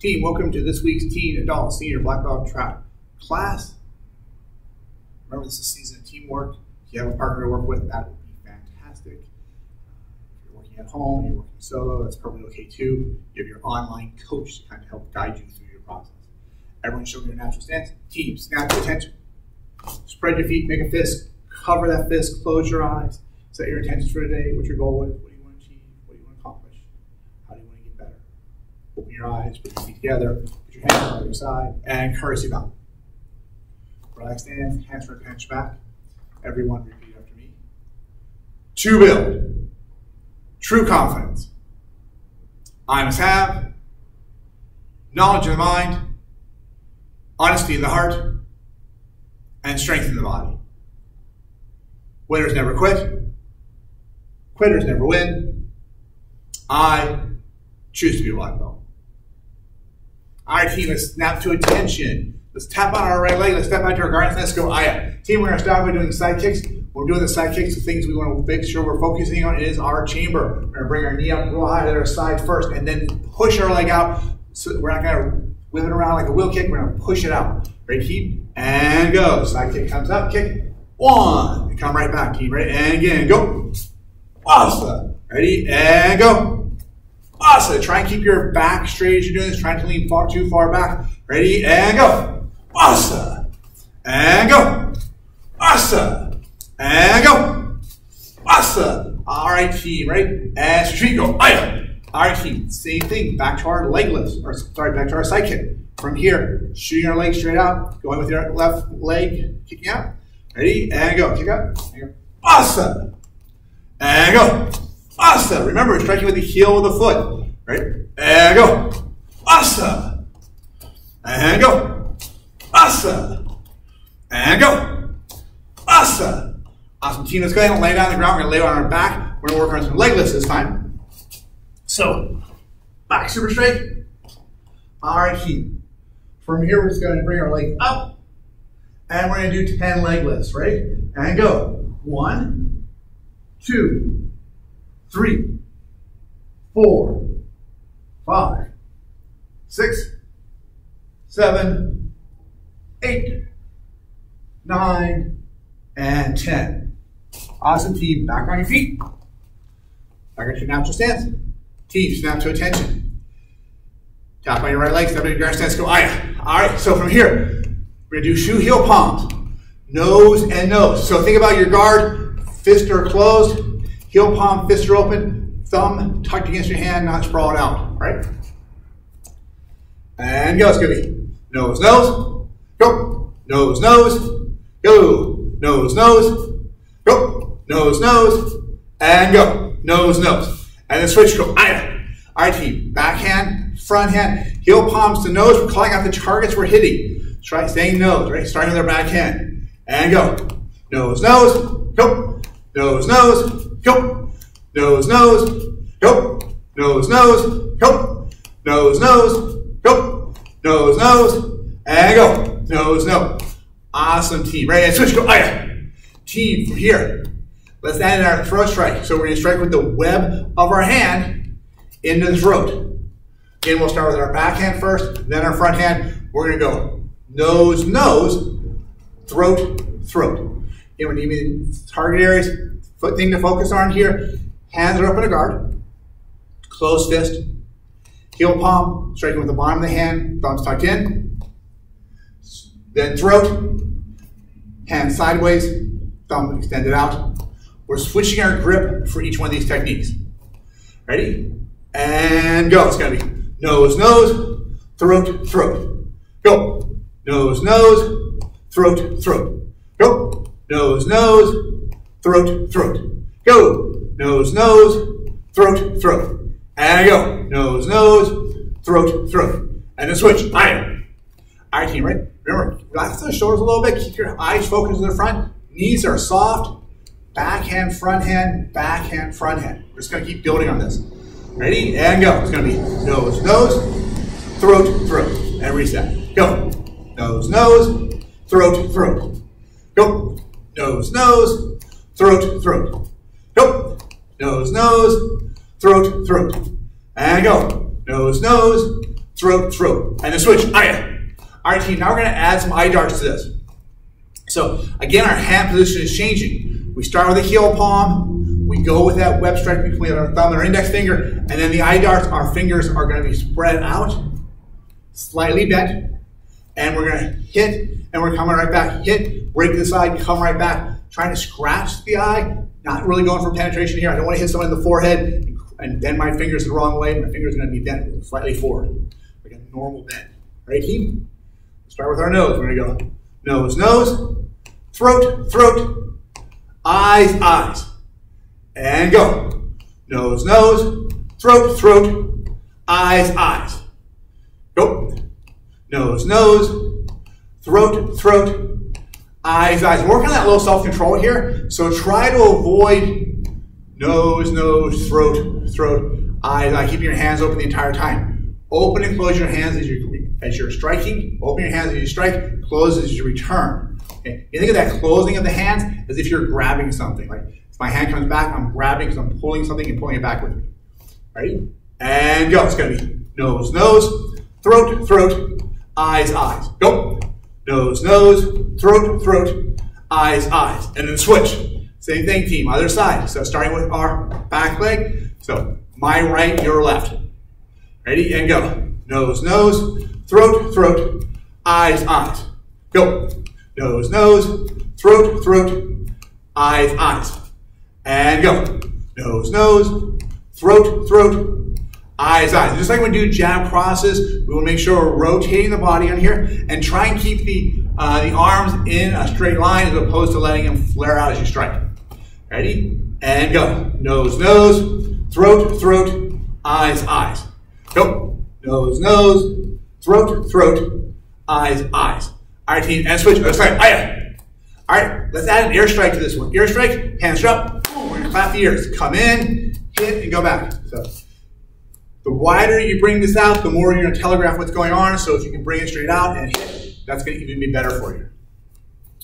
Team, welcome to this week's Teen, Adult, Senior Black Belt Track class. Remember, this is a season of teamwork. If you have a partner to work with, that would be fantastic. If you're working at home, you're working solo, that's probably okay too. You have your online coach to kind of help guide you through your process. Everyone show me your natural stance. Team, snap to attention. Spread your feet, make a fist, cover that fist, close your eyes. Set your intentions for today, what's your goal with, what do you want to achieve, what do you want to accomplish, how do you want to get better. Open your eyes, put your feet together, put your hands on your side, and courtesy bow. Relax stance, hands front, hands back. Everyone repeat after me. To build true confidence, I must have knowledge in the mind, honesty in the heart, and strength in the body. Winners never quit. Quitters never win. I choose to be a black belt. All right, team, let's snap to attention. Let's tap on our right leg. Let's step out to our guardian. Let's go Aya. Team, we're going to start by doing side kicks. We're doing the side kicks. The things we want to make sure we're focusing on is our chamber. We're going to bring our knee up real high to our side first and then push our leg out. So we're not going to whip it around like a wheel kick. We're going to push it out. Ready, team? And go. Side kick comes up. Kick. One. And come right back, team. Ready? And again. Go. Awesome. Ready? And go. Awesome. Try and keep your back straight as you're doing this. Try to lean too far back. Ready? And go. Awesome. And go. Awesome. And go. Awesome. All right, team. Ready? And retreat. Go. Aya. All right, team. Same thing. Back to our leg lifts. Or sorry, back to our side kick. From here, shooting our leg straight out. Going with your left leg, kicking out. Ready? And go. Kick up. And go. Awesome. And go. Awesome. Remember, striking with the heel of the foot. Right? And go. Awesome. And go. Awesome. And go. Awesome. Awesome. Team, let's go ahead and lay down on the ground. We're going to lay on our back. We're going to work on some leg lifts this time. So, back super straight. All right, team. From here, we're just going to bring our leg up. And we're going to do 10 leg lifts. Ready? And go. 1, 2, 3, 4, 5, 6, 7, 8, 9, and 10. Awesome, team. Back on your feet. Back at your natural stance. Team, snap to attention. Tap on your right leg, step into your stance, go Aya. All right, so from here, we're going to do shoe heel palms. Nose and nose. So think about your guard. Fists are closed. Heel palm, fists are open. Thumb tucked against your hand, not sprawled out. Right? And go. It's going to be nose, nose. Go. Nose, nose. Go. Nose, nose. Go. Nose, nose. And go. Nose, nose. And then switch. Go. Aya. All right, team. Backhand, front hand. Heel palms to nose. We're calling out the targets we're hitting. Try staying nose. Right? Starting with our backhand. And go. Nose, nose. Go. Nose, nose. Go. Nose, nose. Go. Nose, nose. Go. Nose, nose. Go. Nose, nose. And go. Nose, nose. Awesome, team. Ready? And switch. Go. Aya. Team, from here, let's add in our throat strike. So we're going to strike with the web of our hand into the throat. Again, we'll start with our backhand first, then our front hand. We're going to go nose, nose, throat, throat. Again, we're giving target areas. Thing to focus on here. Hands are up in a guard. Closed fist. Heel palm, striking with the bottom of the hand. Thumbs tucked in. Then throat. Hands sideways. Thumb extended out. We're switching our grip for each one of these techniques. Ready? And go. It's going to be nose, nose, throat, throat. Go. Nose, nose, throat, throat. Go. Nose, nose, throat, throat. Go. Nose, nose, throat, throat. And go. Nose, nose, throat, throat. And then switch. Aya. All right, team, right? Remember, relax the shoulders a little bit. Keep your eyes focused to the front. Knees are soft. Backhand, front hand, backhand, front hand. We're just going to keep building on this. Ready? And go. It's going to be nose, nose, throat, throat. And reset. Go. Nose, nose, throat, throat. Go. Nose, nose, throat, throat. Go. Nose, nose, throat, throat. And go. Nose, nose, throat, throat. And then switch. Aya. All right, team, now we're going to add some eye darts to this. So, again, our hand position is changing. We start with the heel palm. We go with that web strike between our thumb and our index finger. And then the eye darts, our fingers are going to be spread out, slightly bent. And we're going to hit, and we're coming right back. Hit, break to the side, come right back. Trying to scratch the eye. Not really going for penetration here. I don't want to hit someone in the forehead and bend my fingers the wrong way. My fingers are going to be bent slightly forward. Like a normal bend. Right, team? Start with our nose. We're going to go nose, nose, throat, throat, eyes, eyes. And go. Nose, nose, throat, throat, eyes, eyes. Go. Nose, nose, throat, throat, eyes, eyes. Work on that little self-control here. So try to avoid nose, nose, throat, throat, eyes, eyes. Keep your hands open the entire time. Open and close your hands as you're striking. Open your hands as you strike. Close as you return. Okay. You think of that closing of the hands as if you're grabbing something. Like if my hand comes back, I'm grabbing because I'm pulling something and pulling it back with me. Ready? And go. It's going to be nose, nose, throat, throat, eyes, eyes. Go. Nose, nose, throat, throat, eyes, eyes. And then switch. Same thing, team. Other side. So starting with our back leg. So my right, your left. Ready? And go. Nose, nose, throat, throat, eyes, eyes. Go. Nose, nose, throat, throat, eyes, eyes. And go. Nose, nose, throat, throat, eyes, eyes. Just like when we do jab crosses, we will make sure we're rotating the body on here and try and keep the arms in a straight line as opposed to letting them flare out as you strike. Ready? And go. Nose, nose, throat, throat, eyes, eyes. Go. Nose, nose, throat, throat, eyes, eyes. All right, team, and switch. Other side. Aya. All right, let's add an ear strike to this one. Ear strike, hands up. Boom, we're going to clap the ears. Come in, hit, and go back. So the wider you bring this out, the more you're going to telegraph what's going on. So if you can bring it straight out and hit, that's going to even be better for you.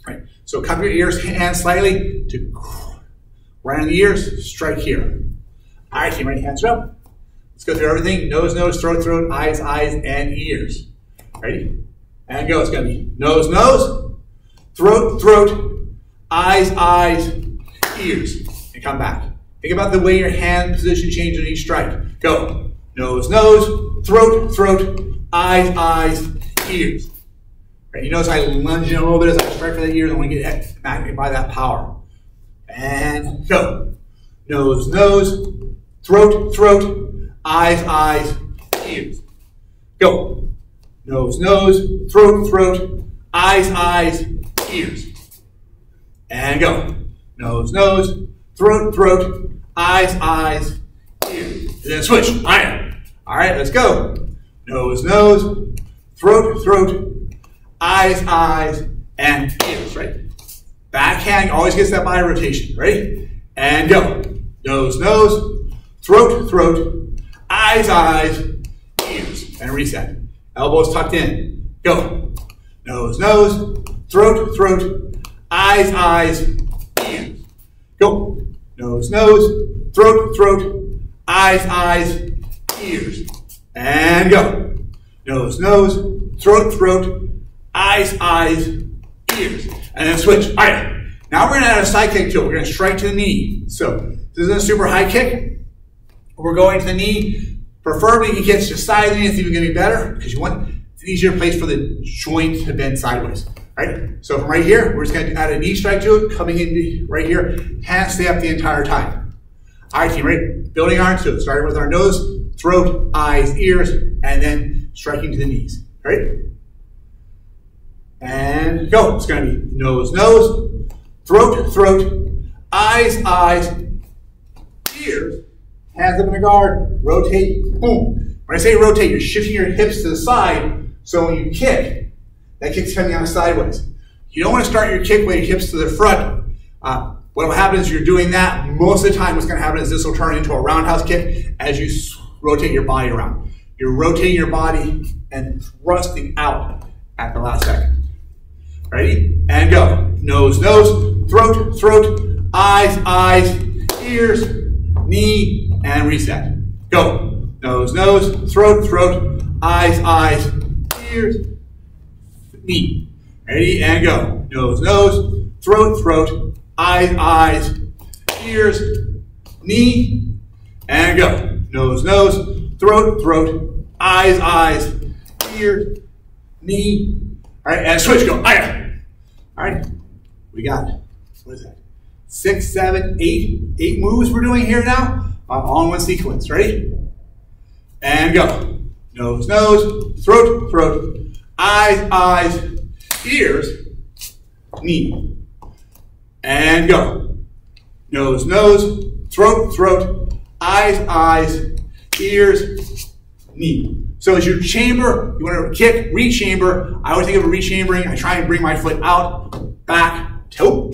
All right, so cup your ears, hands slightly to right on the ears, strike here. All right, team, ready? Hands up. Let's go through everything. Nose, nose, throat, throat, eyes, eyes, and ears. Ready? And go. It's going to be nose, nose, throat, throat, eyes, eyes, ears. And come back. Think about the way your hand position changes on each strike. Go. Nose, nose, throat, throat, eyes, ears. Right? You notice I lunge in a little bit as I strike for the ears. I want to get magnified by that power. And go. Nose, nose, throat, throat, eyes, ears. Go. Nose, nose, throat, throat, eyes, ears. And go. Nose, nose, throat, throat, eyes, ears. And then switch. Iron. All right, let's go. Nose, nose, throat, throat, eyes, and ears. Right? Backhand always gets that body rotation. Ready? And go. Nose, nose, throat, throat, eyes, ears. And reset. Elbows tucked in. Go. Nose, nose, throat, throat, eyes, ears. Go. Nose, nose, throat, throat, eyes, ears. And go. Nose, nose, throat, throat, eyes, ears. And then switch. All right. Now we're going to add a side kick to it. We're going to strike to the knee. So this isn't a super high kick. We're going to the knee. Preferably you get to the side of the knee. It's even going to be better because you want it's an easier place for the joint to bend sideways. All right. So from right here, we're just going to add a knee strike to it. Coming in right here. Hands stay up the entire time. All right, team. Right. Building arms to it. Starting with our nose, throat, eyes, ears, and then striking to the knees. All right. And go. It's going to be nose, nose, throat, throat, eyes, ears, hands up in a guard, rotate, boom. When I say rotate, you're shifting your hips to the side, so when you kick, that kick's coming out sideways. You don't want to start your kick with your hips to the front. What will happen is you're doing that, most of the time what's going to happen is this will turn into a roundhouse kick as you rotate your body around. You're rotating your body and thrusting out at the last second. Ready? And go. Nose, nose, throat, throat, eyes, ears, knee, and reset. Go. Nose, nose, throat, throat, eyes, ears, knee. Ready, and go. Nose, nose, throat, throat, eyes, ears, knee, and go. Nose, nose, throat, throat, eyes, ears, knee. All right, and switch, go. All right, we got, what is that? 6, 7, 8 moves we're doing here now, all in one sequence. Ready? And go. Nose, nose, throat, throat, eyes, ears, knee. And go. Nose, nose, throat, throat, eyes, ears, knee. So as your chamber, you want to kick, rechamber. I always think of a rechambering. I try and bring my foot out, back, toe.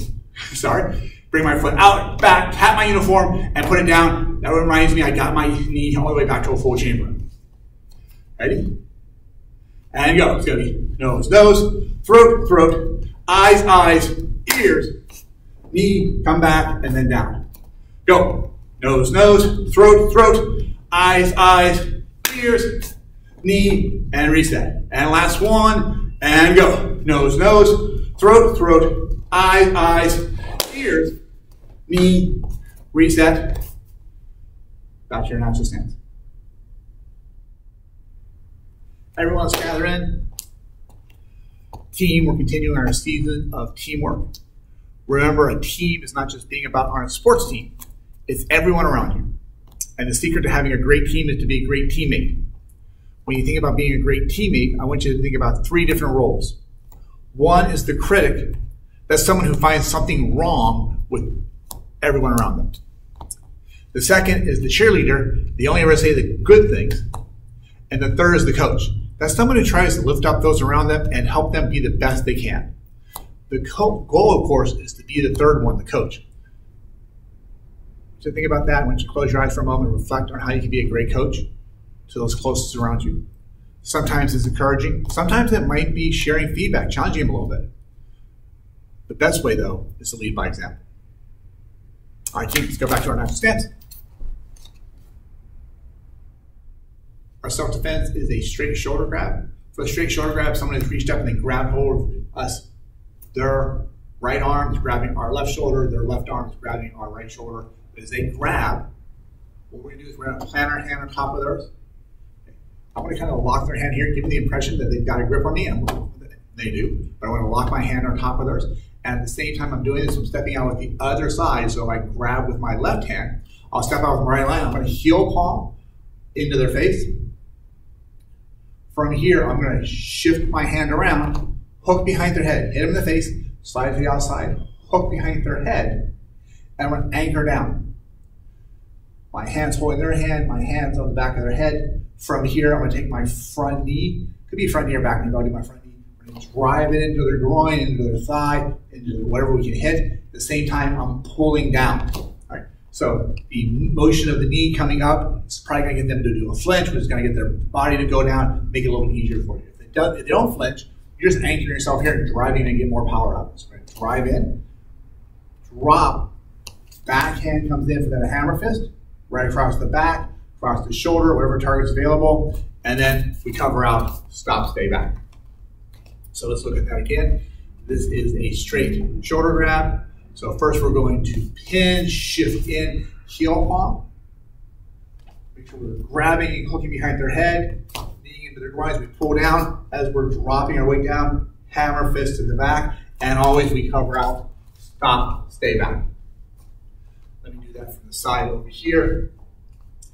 Sorry. Bring my foot out, back, tap my uniform, and put it down. That reminds me I got my knee all the way back to a full chamber. Ready? And go. It's going to be nose, nose, throat, throat, eyes, ears, knee, come back, and then down. Go. Nose, nose, throat, throat, eyes, ears, knee, and reset. And last one, and go. Nose, nose, throat, throat, eyes, ears, knee, reset. Back to your natural stance. Everyone, let's gather in. Team, we're continuing our season of teamwork. Remember, a team is not just being about on a sports team. It's everyone around you. And the secret to having a great team is to be a great teammate. When you think about being a great teammate, I want you to think about 3 different roles. One is the critic. That's someone who finds something wrong with everyone around them. The second is the cheerleader. They only ever say the good things. And the third is the coach. That's someone who tries to lift up those around them and help them be the best they can. The goal, of course, is to be the third one, the coach. So think about that. I want you to close your eyes for a moment and reflect on how you can be a great coach to those closest around you. Sometimes it's encouraging. Sometimes it might be sharing feedback, challenging them a little bit. The best way, though, is to lead by example. All right, team, let's go back to our natural stance. Our self-defense is a straight shoulder grab. For a straight shoulder grab, someone has reached up and they grabbed hold of us. Their right arm is grabbing our left shoulder. Their left arm is grabbing our right shoulder. As they grab, what we're going to do is we're going to plant our hand on top of theirs. I want to kind of lock their hand here, give them the impression that they've got a grip on me. And they do. But I want to lock my hand on top of theirs. And at the same time I'm doing this, I'm stepping out with the other side. So if I grab with my left hand, I'll step out with my right hand. I'm going to heel palm into their face. From here, I'm going to shift my hand around, hook behind their head, hit them in the face, slide to the outside, hook behind their head, and I'm going to anchor down. My hand's holding their hand, my hand's on the back of their head. From here, I'm going to take my front knee, could be front knee or back knee, but I'll do my front knee. I'm going to drive it into their groin, into their thigh, into whatever we can hit. At the same time, I'm pulling down. So the motion of the knee coming up is probably going to get them to do a flinch, which is going to get their body to go down, make it a little bit easier for you. If they don't flinch, you're just anchoring yourself here and driving and get more power out. So we're going to drive in, drop, backhand comes in for that hammer fist, right across the back, across the shoulder, whatever target's available, and then we cover out, stop, stay back. So let's look at that again. This is a straight shoulder grab. So first we're going to pin, shift in, heel palm. Make sure we're grabbing and hooking behind their head, kneeing into their groins. We pull down as we're dropping our weight down, hammer fist to the back, and always we cover out, stop, stay back. Let me do that from the side over here.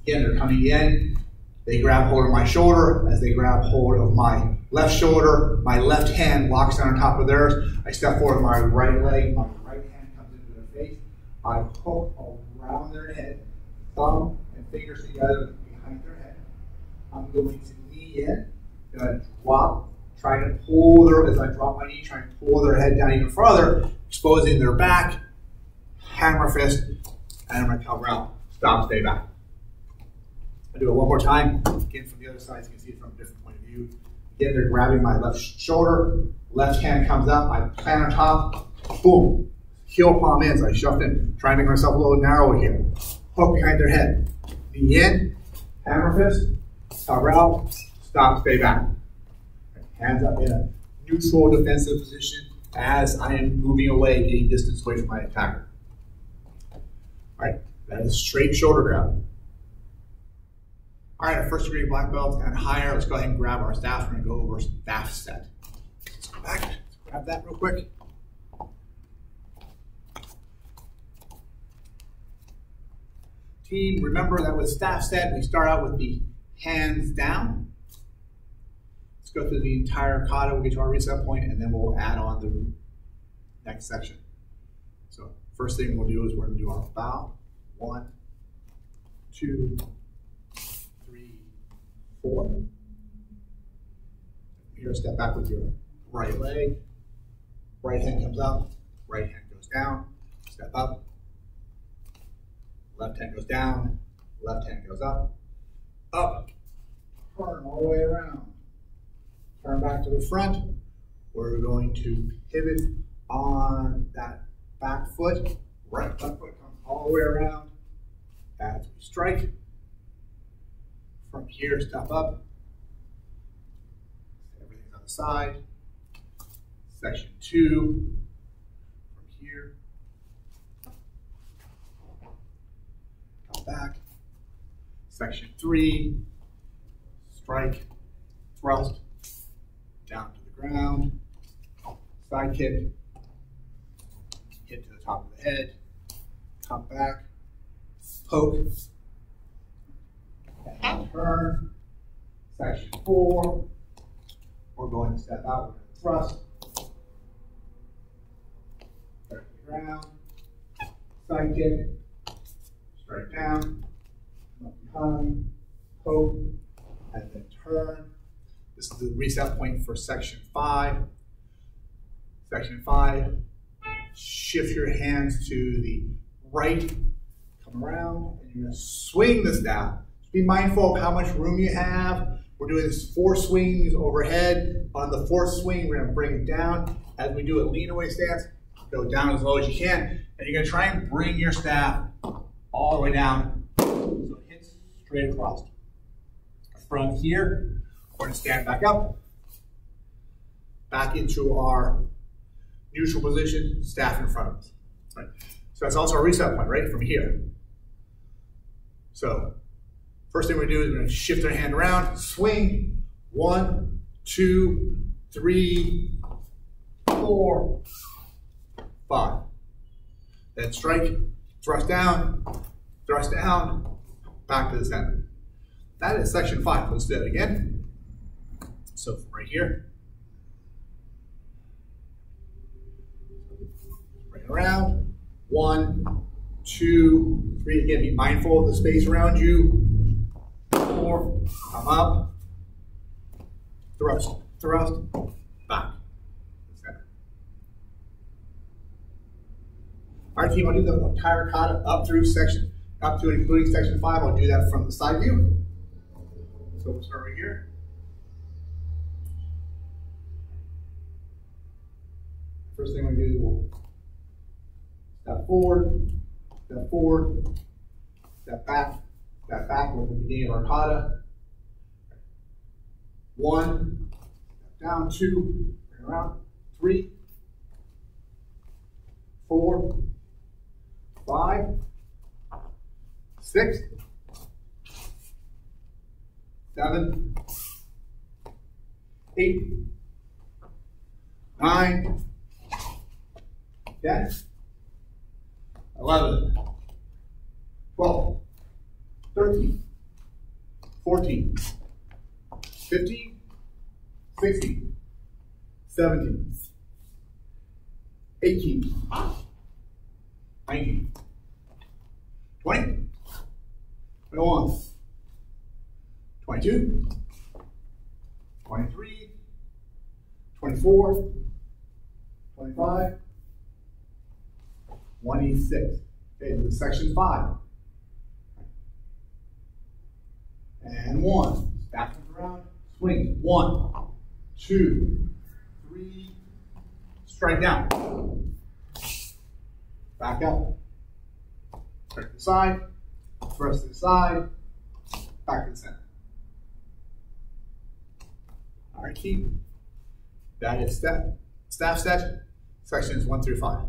Again, they're coming in. They grab hold of my shoulder. As they grab hold of my left shoulder, my left hand locks down on top of theirs. I step forward with my right leg, my right hand comes into their face. I hook around their head, thumb and fingers together behind their head. I'm going to knee in, going to drop, trying to pull their, as I drop my knee, trying to pull their head down even further, exposing their back, hammer fist, and I'm going to cover out, stop, stay back. I'll do it one more time. Again, from the other side, so you can see it from a different point of view. Again, they're grabbing my left shoulder. Left hand comes up. I plant on top. Boom. Heel palm in. So I shoved in. Trying to make myself a little narrow here. Hook behind their head. Knee in. Hammer fist. Cover out. stop, stay back. Hands up in a neutral defensive position as I am moving away, getting distance away from my attacker. All right, that is straight shoulder grab. All right, our first degree black belt and higher. Let's go ahead and grab our staff. We're gonna go over staff set. Let's go back, let's grab that real quick. Team, remember that with staff set, we start out with the hands down. Let's go through the entire kata, we'll get to our reset point, and then we'll add on the next section. So first thing we'll do is we're gonna do our bow. 1, 2, 3, 4. Here, step back with your right leg. Right hand comes up, right hand goes down, step up. Left hand goes down, left hand goes up, turn all the way around. Turn back to the front. We're going to pivot on that back foot. Right left foot comes all the way around as we strike. From here, step up. Everything's on the side. Section 2. From here. Come back. Section 3. Strike. Thrust. Down to the ground. Side kick. Hit to the top of the head. Come back. Poke. And turn. Section 4. We're going to step out. We're going to thrust. Start to the ground. Side kick. Strike down. Up behind. Poke. And then turn. This is the reset point for section 5. Section 5. Shift your hands to the right. Come around, and you're going to swing the staff. Just be mindful of how much room you have. We're doing this 4 swings overhead. On the 4th swing, we're going to bring it down. As we do a lean away stance, go down as low as you can. And you're going to try and bring your staff all the way down so it hits straight across. From here, we're going to stand back up, back into our neutral position, staff in front of us. Right. So that's also our reset point, right, from here. So first thing we do is we're going to shift our hand around, swing, 1, 2, 3, 4, 5. Then strike, thrust down, back to the center. That is section 5. Let's do it again. So from right here, bring it around. 1, 2, 3. Again, be mindful of the space around you. 4, come up, thrust, back. All right, team, I'll do the entire kata up to and including section 5. I'll do that from the side view. So we'll start right here. First thing we do, we'll step forward, step back at the beginning of our kata. 1, step down, 2, bring around, 3, 4, 5, 6, 7, 8, 9, 10, 11, 12, 13, 14, 15, 16, 17, 18, 19, 20, 21, 22, 23, 24, 25, 26. Okay, this is section 5. And 1. Staff comes around, swing. 1, 2, 3, strike down. Back up. Turn to the side, thrust to the side, back to the center. right, team. That is staff set, sections 1 through 5.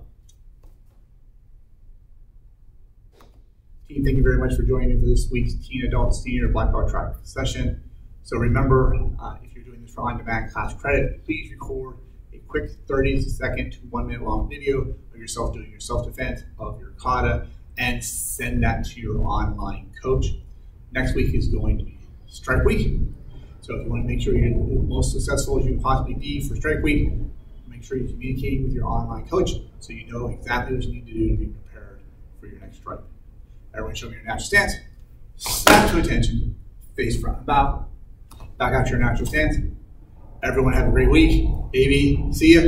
Team, thank you very much for joining me for this week's Teen Adult Senior Black Belt Track session. So remember, if you're doing this for on-demand class credit, please record a quick 30-second to 1 minute long video of yourself doing your self-defense of your kata and send that to your online coach. Next week is going to be Strike Week. So if you want to make sure you're the most successful as you can possibly be for Strike Week, make sure you're communicating with your online coach so you know exactly what you need to do to be prepared for your next strike. Everyone show me your natural stance. Snap to attention. Face front and bow. Back out to your natural stance. Everyone have a great week. Baby, see ya.